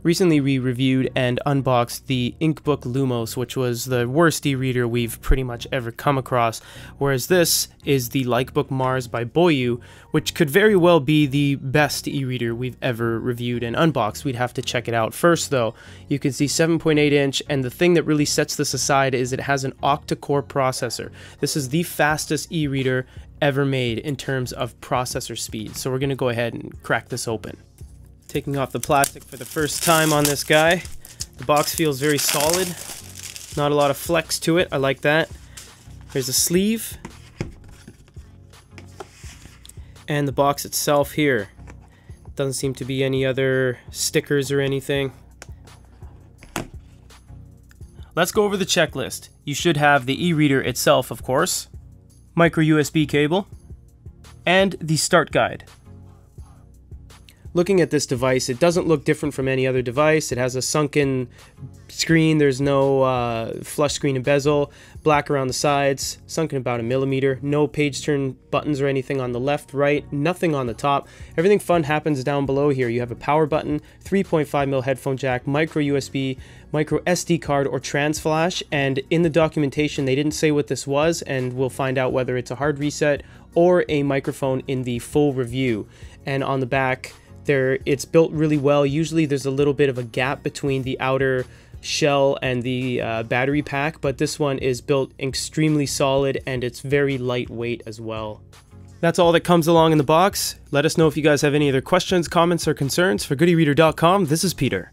Recently we reviewed and unboxed the Inkbook Lumos, which was the worst e-reader we've pretty much ever come across, whereas this is the Likebook Mars by Boyue, which could very well be the best e-reader we've ever reviewed and unboxed. We'd have to check it out first though. You can see 7.8 inch, and the thing that really sets this aside is it has an octa-core processor. This is the fastest e-reader ever made in terms of processor speed, so we're going to go ahead and crack this open. Taking off the plastic for the first time on this guy. The box feels very solid. Not a lot of flex to it. I like that. There's a sleeve. And the box itself here. Doesn't seem to be any other stickers or anything. Let's go over the checklist. You should have the e-reader itself, of course. Micro USB cable. And the start guide. Looking at this device, it doesn't look different from any other device. It has a sunken screen, there's no flush screen and bezel, black around the sides, sunken about 1 millimeter, no page turn buttons or anything on the left, right, nothing on the top. Everything fun happens down below here. You have a power button, 3.5mm headphone jack, micro USB, micro SD card or trans flash, and in the documentation they didn't say what this was, and we'll find out whether it's a hard reset or a microphone in the full review. And on the back, it's built really well. Usually there's a little bit of a gap between the outer shell and the battery pack, but this one is built extremely solid and it's very lightweight as well. That's all that comes along in the box. Let us know if you guys have any other questions, comments, or concerns. For goodereader.com, this is Peter.